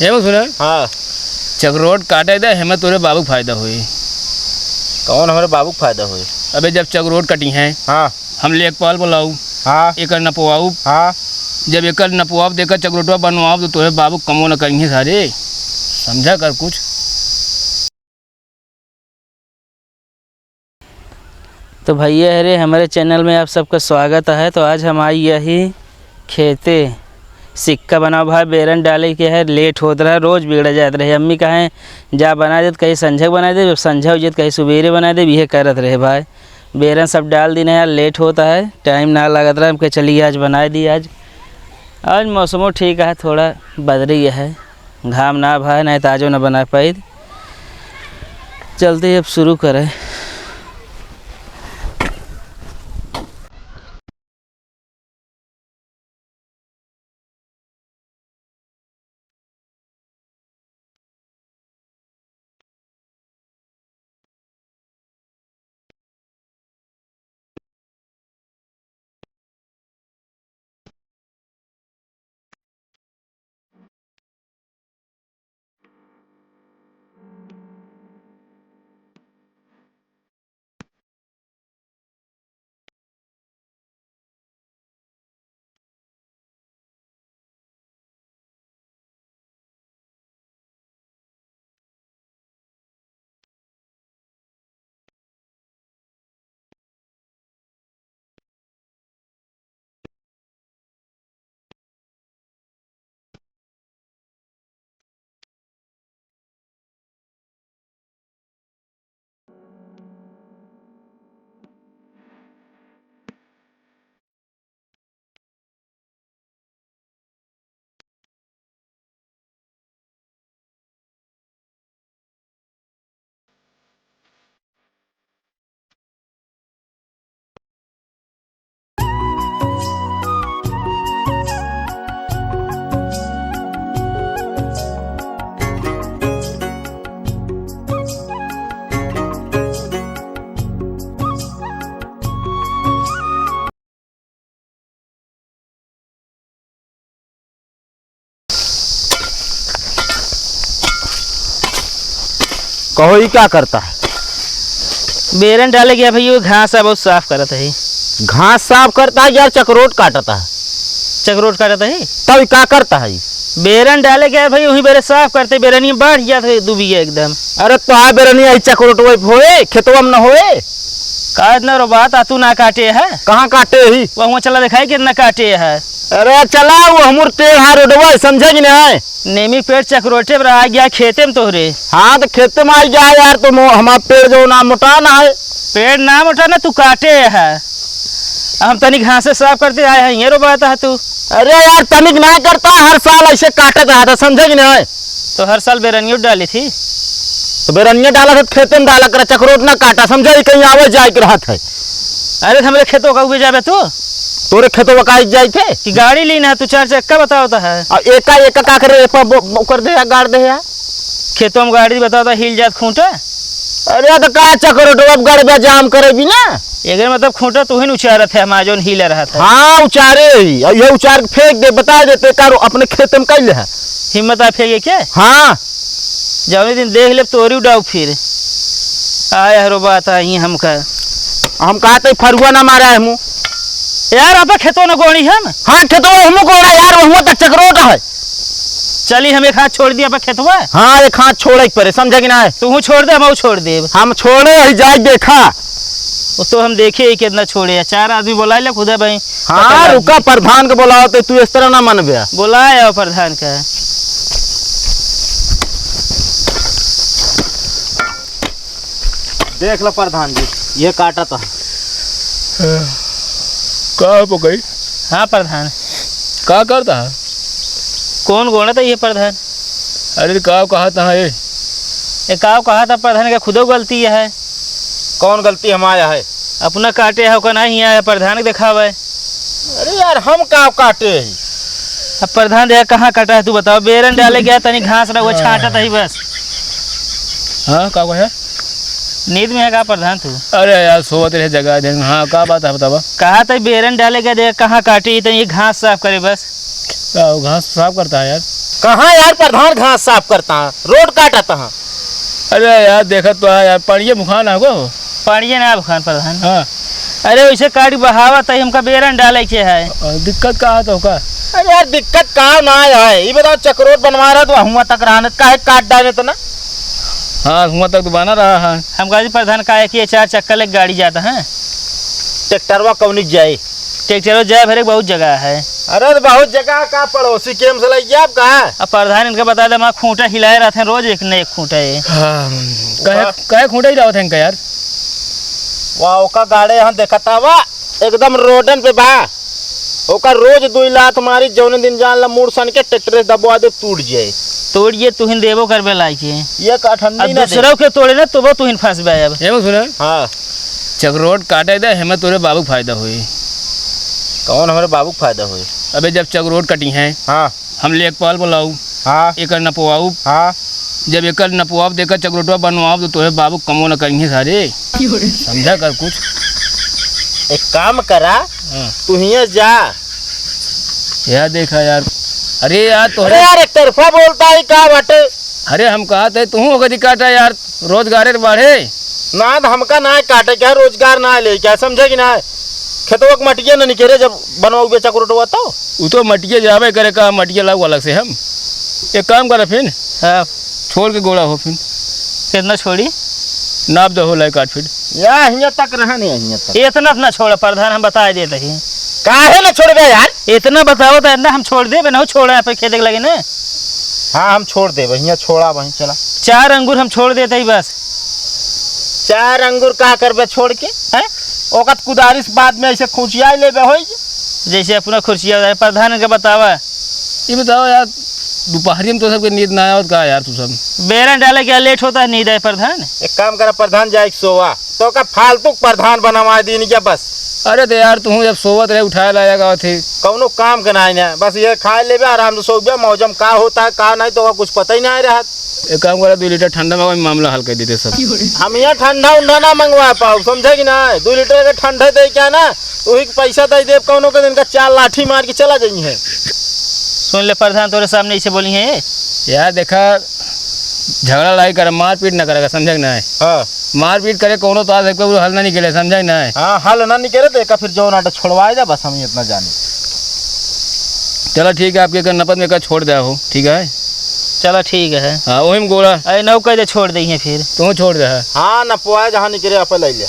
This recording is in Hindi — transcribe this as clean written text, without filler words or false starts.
हे वो सुना हाँ चकरोट काटे दे हमें तोरे बाबू फायदा हुई। कौन हमारे बाबू को फायदा हुए? अबे जब चकरोट कटी हैं हाँ हम लेखपाल बुलाऊ हाँ एक नपवाऊ, हाँ जब एक नपवाब देकर चकरोटवा बनवाओ तो तोरे बाबू कमो न करेंगे सारे, समझा कर कुछ। तो भैया अरे हमारे चैनल में आप सबका स्वागत है। तो आज हम आई यही खेते सिक्का बना भाई बेरन डाले के है, लेट होता रहा, रोज़ बिगड़ जाते रहे। अम्मी कहें जा बना दे, कहीं संझा बना दे, जब संझा हो जाए कहीं सवेरे बना दे, यह करत रहे भाई। बेरन सब डाल देने यार, लेट होता है, टाइम ना लगत रहा, हम कहे चलिए आज बना दी। आज मौसमों ठीक है, थोड़ा बदरी है, घाम ना भाई, नहीं ताजो ना बना पाई। चलते अब शुरू करें। कहो ये क्या करता है? बेरन डाले गया भैया, घास है बहुत साफ करता है। घास साफ करता है यार, चकरोट काटता है। चकरोट काटता है तब क्या करता है? बेरन डाले गया भाई, वही बेरे साफ करते, बेरनी बढ़ गया था डूबी गया एकदम। अरे तो आ बेरनिया चकरोट वही होए खेतवा में न होए? का इतना रो बात तू ना काटे है? कहाँ काटे ही? वहाँ चला दिखाई कितना काटे है। अरे चला वो हमर टेढ़ हार रोडवा समझे कि नहीं? नेमी पेड़ चकरोटे पर आ गया खेते में तोहरे। हाँ तो खेते में आ जाए यार, तो हमारा पेड़ जो ना मोटा ना है। पेड़ ना मोटा ना, तू काटे है। हम तनिक घास से साफ करते आए हैं, ये रो बात है तू। अरे यार तनिक ना करता, हर साल ऐसे काटता है, समझे कि नहीं? तो हर साल बेरनियो डाली थी, तो बेरनिया डाला था खेते में डाला कर, चकरोट ना काटा, समझे? कहीं आवे जाए के रहा था। अरे हमारे खेतों का उगे जाबे तू, तोरे खेतों का जाए थे कि गाड़ी लीना है तू, 4 चक्का बताओता है। एका एका का करे कर दे गाड़ दे यार। खेतों में गाड़ी बताओता हिल जात खूंटा। अरे तो का चकरोट अब गड़बे जाम करे भी ना, एगर मतलब खूंटा तू ही उचारत है, हमारा जोन हील रहा था। हाँ उचारे ही, ये उचार के फेंक दे, बता देते कारो अपने खेत में कैले है। हिम्मत आ फेंके क्या? हाँ जौने दिन देख ले तोरी उड़ाऊ, फिर आया हरो बात आई हमका। हम कहते फरुआ ना मारा है मुँह यार आप खेतों न गोणी हम। हाँ खेतों हमको गोड़ा यार, वहाँ तक चकरोट है। चली हम एक हाथ छोड़ दिया पर खेतवा। हाँ एक हाथ छोड़े पड़े, समझे कि नहीं? तू छोड़ दे, हम छोड़ दे। हम छोड़े ही जाए देखा, तो हम देखे ही कितना छोड़े, 4 आदमी बुला ले खुदा भाई। हाँ रुका प्रधान को बुलाओ, तो तू इस तरह ना मन बे। बुलाया प्रधान का। देख लो प्रधान जी, ये काटा था। का हो गई? हाँ प्रधान। का करता है? कौन गोना था ये प्रधान? अरे का कहा था ये? काव कहा था प्रधान का, खुदो गलती है। कौन गलती हमारा है? अपना काटे है का नहीं आया, प्रधान के दिखावे। अरे यार हम का काटे ही? अब प्रधान देखा कहाँ काटा है तू बताओ। बेरन डाले गया तनी घास रहा, वो छाटा था ही बस। हाँ का है? नींद में है का प्रधान तू? अरे यार सोवत रहे जगह दे। हाँ का बात है बतावा। कहा था बेरन डाले गया, देख कहाँ काटी, तो ये घास साफ करे बस। घास साफ करता है यार? कहाँ यार प्रधान घास साफ करता है, रोड काटता है। अरे यार देखा तो है यार, पढ़िए मुखान आगो। पढ़िए ना खान प्रधान। हाँ अरे वैसे काट बहावत है, हमका बेरन डाले के है। और दिक्कत का है तो का? अरे यार दिक्कत कहाँ ना है, ये बताओ चक्रोट बनवा रहा तो हुआ तक रहने काहे काट डाले तो ना। हाँ हुआ तक तो बना रहा है। हम कहा प्रधान का है कि 4 चक्कर ले गाड़ी जाता है, ट्रैक्टरवा कौन जाए? ट्रैक्टर जाए भरे बहुत जगह है। अरे तो बहुत जगह का पड़ोसी के से लग गया आप कहा? अब प्रधान इनका बता दे, हमारा खूंटा हिलाए रहते हैं रोज, एक न एक खूंटा है। कहे खूंटा ही रहा था इनका यार। वाह ओका गाड़े यहाँ देखा था वाह एकदम रोडन पे बा, ओका रोज 2 लात मारी, जौने दिन जान ला मूड सन के ट्रैक्टर दबवा दे टूट जाए। तोड़िए तुहिन देवो करबे लायक है, ये काठंडी ना दूसरों के तोड़े ना तो वो तुहिन फंस गए। अब ये सुना, हाँ चक्रोट काटे दे हमें तोरे बाबू फायदा हुई। कौन हमारे बाबू को फायदा हुए? अबे जब चक्रोट कटी हैं हाँ हम लेखपाल बुलाऊ, हाँ एक नपवाऊ, हाँ जब एक नपवाब देकर चक्रोटवा बनवाओ तो तोरे बाबू कमो न करेंगे सारे। समझा कर कुछ। एक काम करा, हाँ। तू ही जा। यार देखा यार, अरे यार अरे तोहरे, यार एक तरफा बोलता है का बटे? अरे हम कहा थे तू कदी काटा यार, रोजगारे बढ़े। ना तो हमका ना काटे क्या, रोजगार ना ले क्या, समझे कि ना? खेतों के मटिया न निकले जब बनवाओ बेचा करोटवा तो वो तो मटिया जावे करे का, मटिया लाऊ अलग से। हम एक काम करे फिर हाँ, छोड़ के गोड़ा हो फिर कितना छोड़ी? नाप दो हो लाए काट फिर। या हिया तक रहा नहीं, हिया तक इतना अपना छोड़ा प्रधान, हम बता देते ही। काहे ना छोड़ गया यार? इतना बताओ तो इतना हम छोड़ दे, ना छोड़ा यहाँ पे खेत के लगे ना। हाँ हम छोड़ दे भैया, छोड़ा वहीं चला। 4 अंगूर हम छोड़ देते ही बस। 4 अंगूर का करबे छोड़ के हैं? ओकत कुदारिस बाद में ऐसे खुचिया लेबे होई। जैसे अपना खुर्चिया प्रधान के बतावा। ये बताओ यार, दोपहरी में तो सबके नींद ना आवत का यार? तू सब बेरन डाले क्या लेट होता है, नींद है प्रधान। एक काम करा प्रधान जाए सोवा तो का फालतू प्रधान बनवा दी क्या बस? अरे तो यार तू जब सोवत रहे उठाए लाएगा थे। कौनो काम का नहीं ना, बस ये खा लेबे आराम से सो गया, मौजम का होता है का नहीं तो कुछ पता ही नहीं रहा। एक काम करा, 2 लीटर ठंडा में मामला हल कर देते सब। हम यहाँ ठंडा उंडा ना मंगवा पाओ, समझे कि ना? 2 लीटर का ठंडा दे क्या ना, वही पैसा दे दे, कौनो के दिन का 4 लाठी मार के चला जाइए। सुन ले प्रधान, तोरे सामने ऐसे बोली है यार देखा, झगड़ा लड़ाई करे, मारपीट ना करेगा, समझा कि ना है? हाँ मारपीट करे कोनो तो आज हल ना निकले, समझा कि ना है? हाँ हल ना निकले तो फिर जो नाटक छोड़वाए जा, बस हम इतना जाने। चलो ठीक है, आपके नपत में का छोड़ दिया हो, ठीक है? चलो ठीक है। हाँ वही में गोला अरे नौ कह दे छोड़ दी है फिर। तू छोड़ दे। हाँ न पुआए जहाँ निकले आप ले लिया।